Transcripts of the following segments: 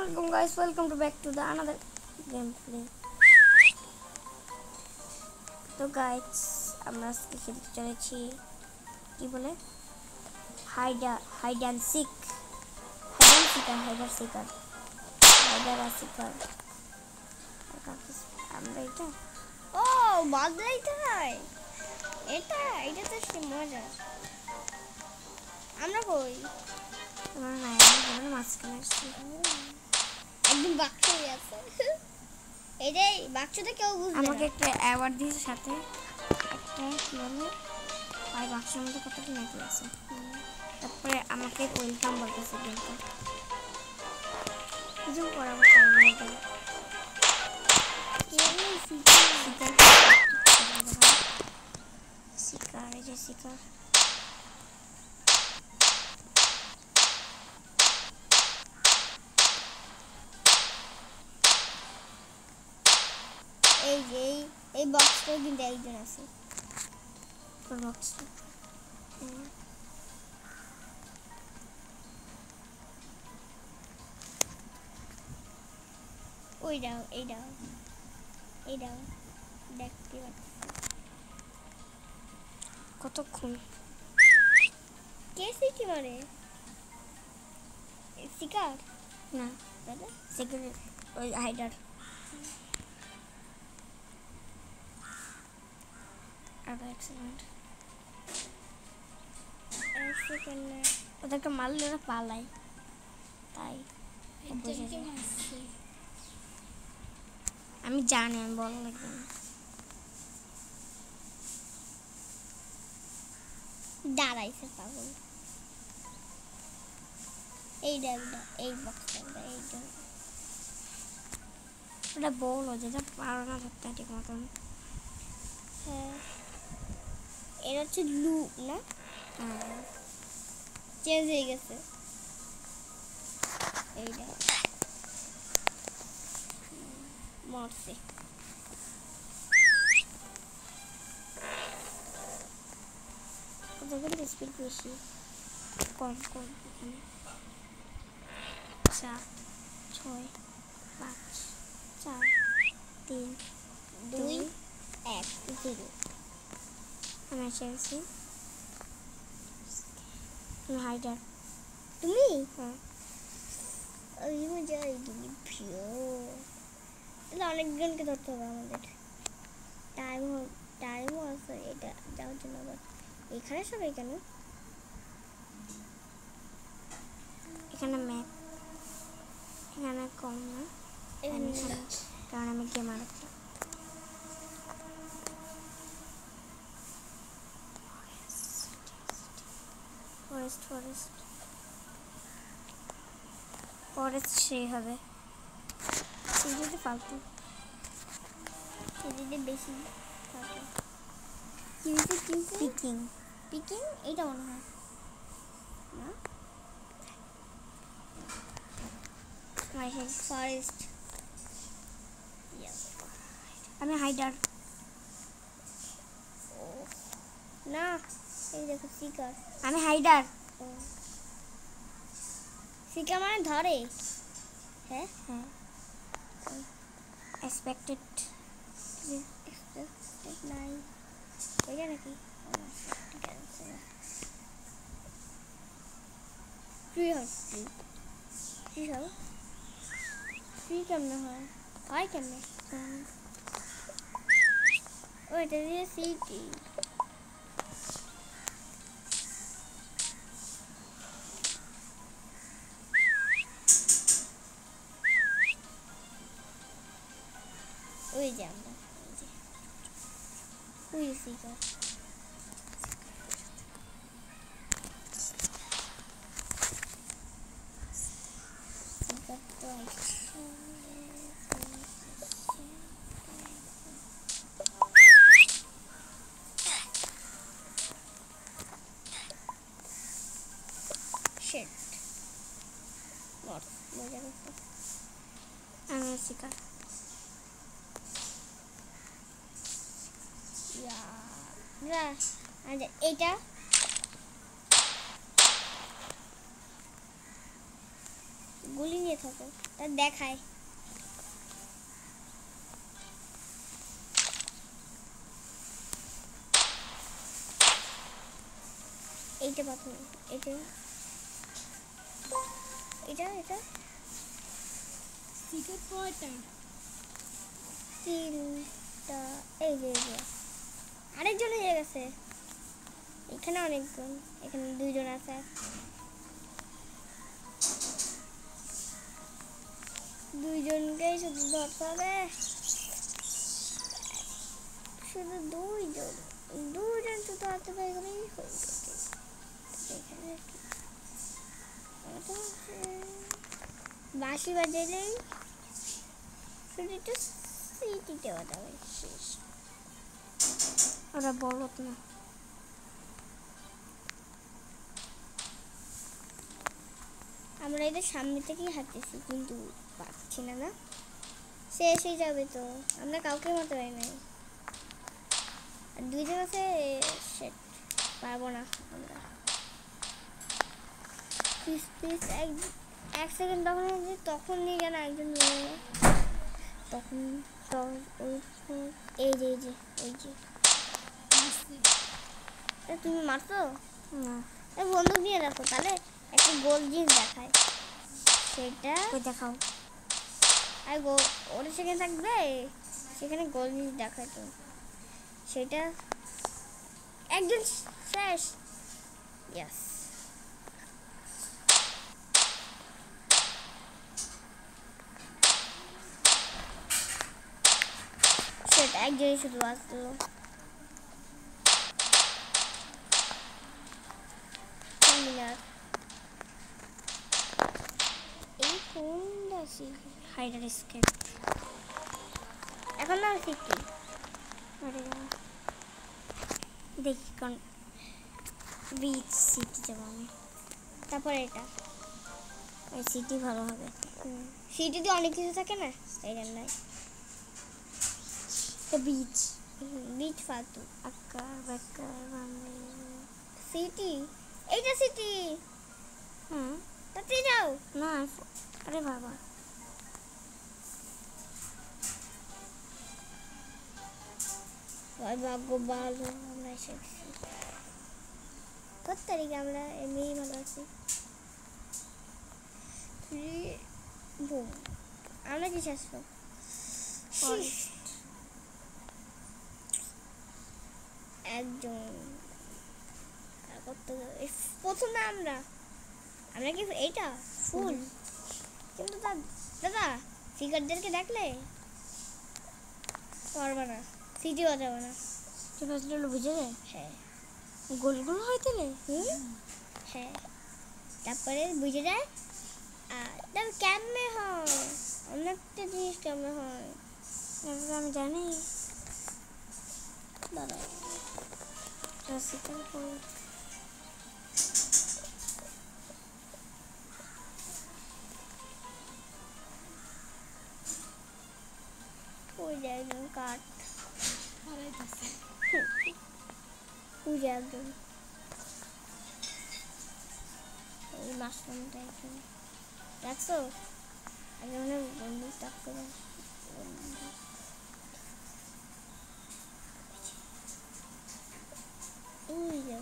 Assalamualaikum guys, welcome to back to the another gameplay. তো guys আমরা আজকে খেলতে চলেছি কি বলে হাইড অ্যান্ড সিক আমরা এটা ও বদলাইতে হয় এটা তো সে মজা আমরা কই আমার নাই আমরা মাঝখানে আসছি একদম বাক্সে আছে এটাই বাক্সটা কেউ বুঝবে আমাকে একটা অ্যাওয়ার্ড দিয়েছে সাথে একটা কি বলে আর বাক্সের মধ্যে কতটা নাকি আছে তারপরে আমাকে ওয়েলকাম বলতেছে কিন্তু কিছু করাবো টাইম হয়ে গেল শিকার এই যে শিকার এই বক্সটা কিন্তু একজন আছে বক্সটা ওই দাও দেখতে পাচ্ছি কতক্ষণ কে সিটি মারে শিকার না দাদা সিকিউরিটি ওই হাইডার আবার অ্যাক্সিডেন্ট ওদেরকে মারলে ওরা পালায় তাই আমি জানি আমি বলা লাগবে না দাঁড়াইছে পাগল এই বক্সটা এইটা ওটা বলো যেটা পারো না ধরতে ঠিক মতন হ্যাঁ এটা হচ্ছে লুপ না চেঞ্জ হয়ে গেছে এইটা মরছে ওদের স্পিড বেশি কম এখানে 7 6 5 4 3 2 1 0 আমি চেলসি আমি হাইডার তুমি হ্যাঁ ওই মজা এইগুলি ভিও এটা অনেকজনকে ধরতে হবে আমাদের টাইমও আছে এটা যাওয়ার জন্য আবার এখানে সবাই কেন এখানে ম্যাপ এখানে কম না এখানে কারণ আমি গেমার একটা ফরেস্ট সেই হবে যদি ফালতু যদি বেশি থাকে পিকিং এইটা মনে হয় না ফরেস্ট আমি হাইডার না এই দেখো শিকার আমি হাইডার শিকার মানে ধরে হ্যাঁ এক্সপেক্টেড নাই এটা নাকি ফ্রি কেমনে হয় কেমনে ওইটা দিয়ে সিটি ওই যে আমরা ওই শিকার আমি শিকার গুলি নিয়ে থাকো, তা দেখায়। এইটা পাথর, এটা এটা এটা টিকিট কয়টা? 3টা। এই যে আরেকজন হয়ে গেছে। এখানে অনেকজন, এখানে 2জন আছে। দুইজনকেই শুধু ধরতে হবে, শুধু দুইজন শুধু হাতে পাই গেলেই হয়ে গেছে। এখানে বাঁশি বাজালেই শুধু একটু সিটিতে বাজাবে, শেষ। ওরা বলত না। আমরা এদের সামনে থেকেই হাঁটতেছি, কিন্তু পাচ্ছি না। না শেষ হয়ে যাবে তো, আমরা কাউকে মতো হয় নাই। আর 2জন আছে, সেট পারবো না আমরা। প্লিজ এক সেকেন্ড তখন নিয়ে যেন একজন নিয়ে গেল। তখন এই যে তুমি মারতো না, বন্দুক নিয়ে রাখো, তাহলে একটা গোল জিনিস দেখায়, সেটা দেখাও। আর ওটা সেখানে থাকবে, সেখানে গোল জিনিস দেখায়, তো সেটা একজন শেষ। ইয়াস, সেটা একজনই শুধু আসলো। এই কোন দাসি হাইডার স্কেপ। এখন না সিটি দেখি কোন বিচ সিটি যাবো আমি। তারপরে এটা এই সিটি ভালো হবে। সিটিতে অনেক কিছু থাকে না, এই জন্যই বিচ বিচ ফালতু। আকার বেকার সিটি, এইটা সিটি। হুম, তাতে যাও না। আরে বাবা, ভাগ্য ভালো আমরা এসেছি। কত তারিখে আমরা এমনি ভালো আছি। বুম, আমরা কি আসবো একজন প্রথমে আমরা কি এইটা ফুল, কিন্তু দাদা ফিগারদেরকে দেখলে পারবে না, সিটি বাজাবে না। বুঝে যায়। হ্যাঁ, গোলগুলো হয় তাহলে। হ্যাঁ, তারপরে বুঝে যায়। আর তারপর কেমনে হয়, অনেকটা জিনিস কেমনে হয় আমি জানি। দাদা ক্লাসিক্যাল বই। ওই যে একজন কাঠ, ওই যে একজন এই মাশরুমটা এখানে রাখছো, আগে মনে বন্ধু স্টাফ করে ওই যে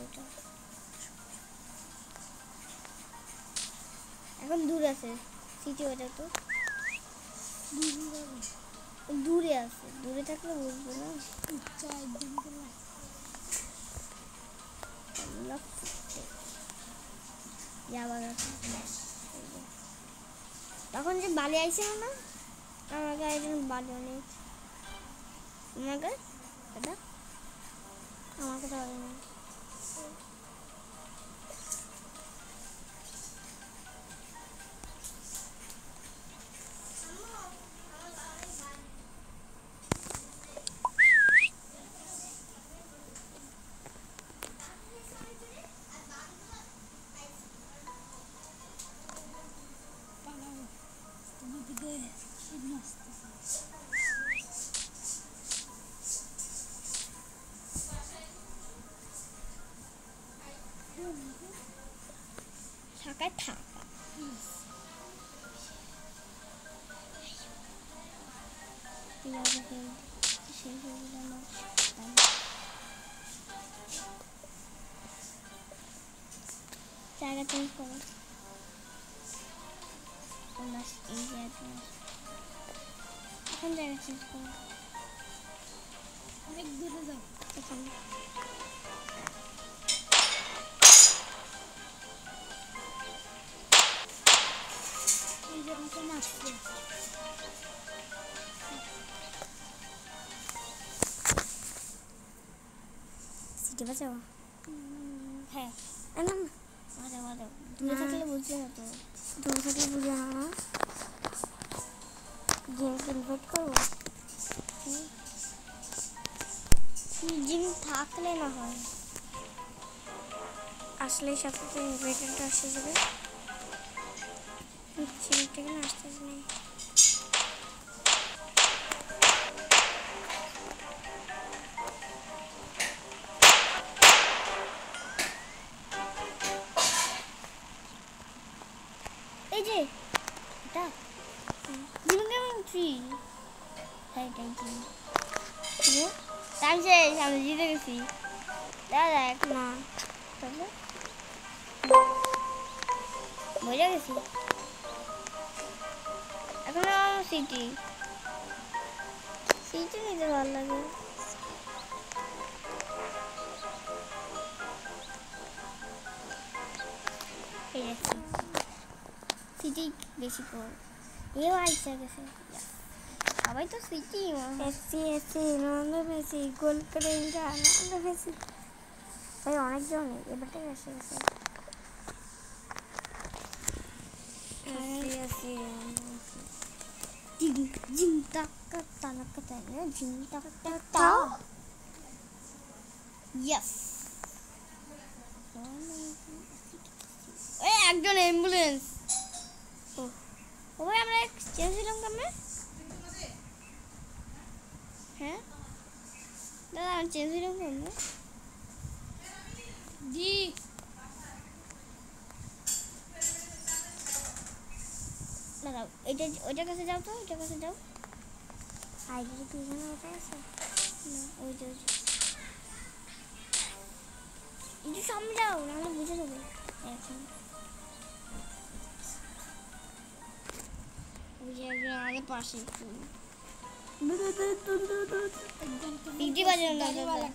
ওইটা এখন দূরে আছে সিটি, ওটা তো দূরে আছে, দূরে থাকলে বুঝবো না। তখন যে বালি আইছিল না, আমাকে একজন বালি অনেক আমাকে এটা আমাকে ধরে না। থাকায় থাকা জায়গা চেঞ্জ করো। এই জায়গাটা এখন জায়গা চেঞ্জ করো। অনেক দূরে যাও। এখানে এই যে মতো মারছে। সিটি বাজাও। হ্যাঁ না দূরে থাকলে বুঝবে না তো। দূরে থাকলে বুঝে না। গেমকে ইনভাইট করবো। জিম থাকলে না হয়, আসলে সাথে তো ইনভাইটারটা আসে যাবে। সিলেক্টটা কেন আসতেছে না? এই যে এটা জিম গেমিং 3। হ্যাঁ এটাই জিম। টাইম শেষ, আমি জিতে গেছি। দেখ না তাহলে মজা গেছি। এখন সিটি সিটি নিতে ভালো লাগে। সিটি বেশি কর। এও আইসা গেছে, সবাই তো সিটি। এসসি রোনাল্ডো মেসি গোল করে রোনাল্ডো মেসি ভাই অনেকজন এবারটাই এসে গেছে। এসসি জিম জিম টাকা টাকা টাকা জিম টাকা টাকা। তাও ইয়েস। এই একজন অ্যাম্বুলেন্স। ও ভাই আমরা চেঞ্জ দিলাম কেমনে? হ্যাঁ দাদা আমি চেঞ্জ দিলাম কেমনে? জি দাদা এটা ওইটার কাছে যাও তো, ওইটার কাছে যাও। আইডি কি জানো ওটা আছে না ওই যে একটু সামনে যাও নাহলে বুঝে যাবে। এখন ওই যে একজন আমাদের পাশে একটু সিটি বাজাও না দাদা,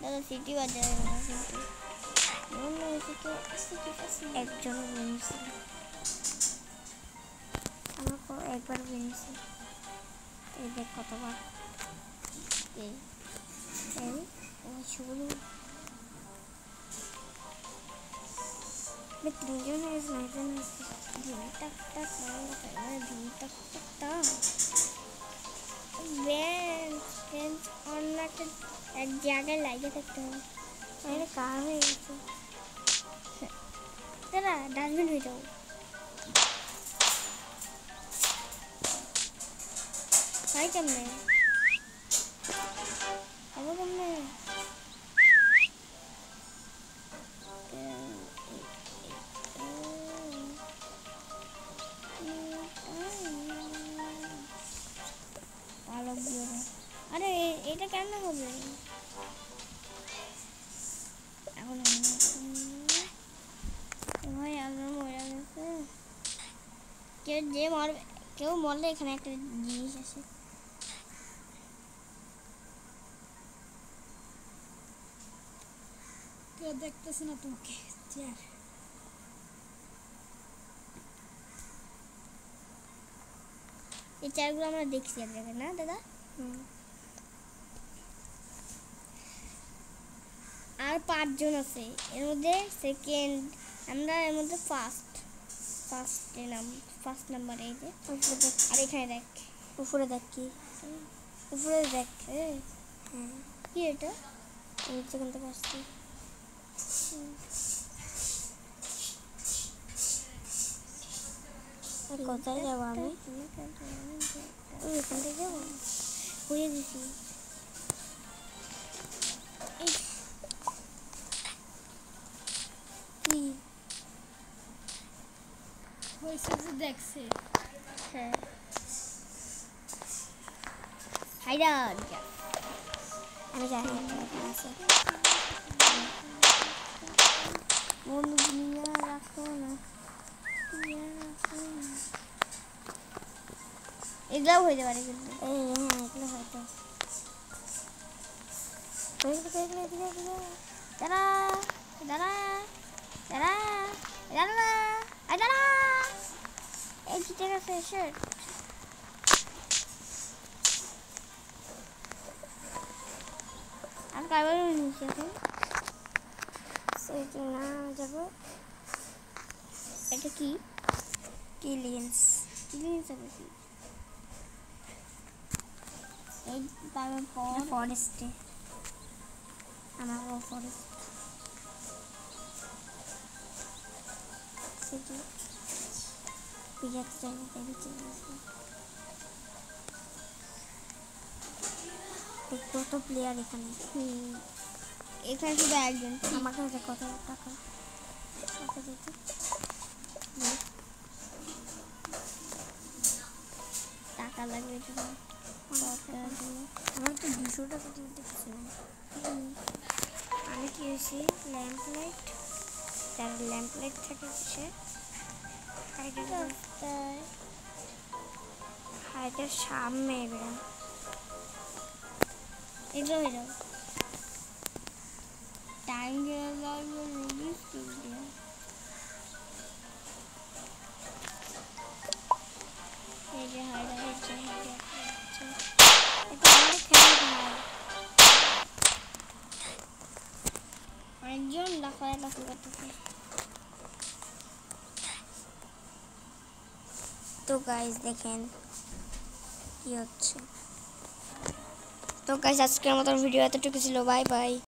দাদা সিটি বাজাও না কিন্তু একজন বেরিয়েছে। আমাকে একবার বেরিয়েছে। এই দেখ কতবার। এই এই ছবি তিনজন হয়েছে একজন টাক টাক টাক টাক টাক বেঞ্চ অন্য একটা এক জায়গায় লাগিয়ে থাকতে হবে। এটা কার হয়ে গেছে? দাদা ডাস্টবিন হয়ে যাও। তাই কেমনে হবে কেমনে? আলোক দিয়ে দাও। আরে এটা কেমন হবে এখন? ভাই আলো মরে গেছে। কেউ মরলে এখানে একটা জিনিস আছে। কেউ দেখতেছে না তোমাকে। চেয়ার এই চেয়ারগুলো আমরা দেখছি এক জায়গায় না দাদা? আর 5 জন আছে, এর মধ্যে সেকেন্ড, আমরা এর মধ্যে ফার্স্ট নাম্বার। এই যে উপরে দেখ, আর এখানে দেখ, উপরে দেখ কি উপরে দেখ। হ্যাঁ কি এটা? আমি যেখান থেকে আসছি কোথায় যাবো আমি? এখান থেকে যাবো। হয়ে দিছি। কি হয়েছে যে দেখছে? হ্যাঁ হাইডা আমি জানি একটা এখানে আছে। বন্ধু নিয়ে রাখো না, এগুলাও হইতে পারে কিন্তু। এই হ্যাঁ এগুলো হয়তো দাঁড়া দাঁড়া দাঁড়া দাঁড়া দাঁড়া, এই জিতে গেছে শার্ট। আর কারবার নিচে এখন সেইটি না যাবো এটা কি কিলিয়েন্স জিনিস হবে কি? এই পাওয়ার পর ফরেস্টে আমারও ফরেস্ট সেটি পিজাতে চাইলে তাই চলে আসবে। কত প্লেয়ার এখানে, এখানে শুধু একজন। আমার কাছে কত টাকা টাকা দিতে টাকা লাগবে জন্য আমার তো 200 টাকা দিতে কিছু নাই। আমি কি হয়েছি ল্যাম্প লাইট, যারা ল্যাম্প লাইট থাকে সে হাইটের সামনে বেড়া এগুলো হয়ে যাবে টাইম লাগবে রিলিজ করবে। এই যে হাইডা হচ্ছে এটা অনেক খেলা হয়। অনেকজন লাফালাফি করতেছে। তো গাইস দেখেন কি হচ্ছে। তো গাইস আজকের মতো ভিডিও এতটুকু ছিল, বাই বাই।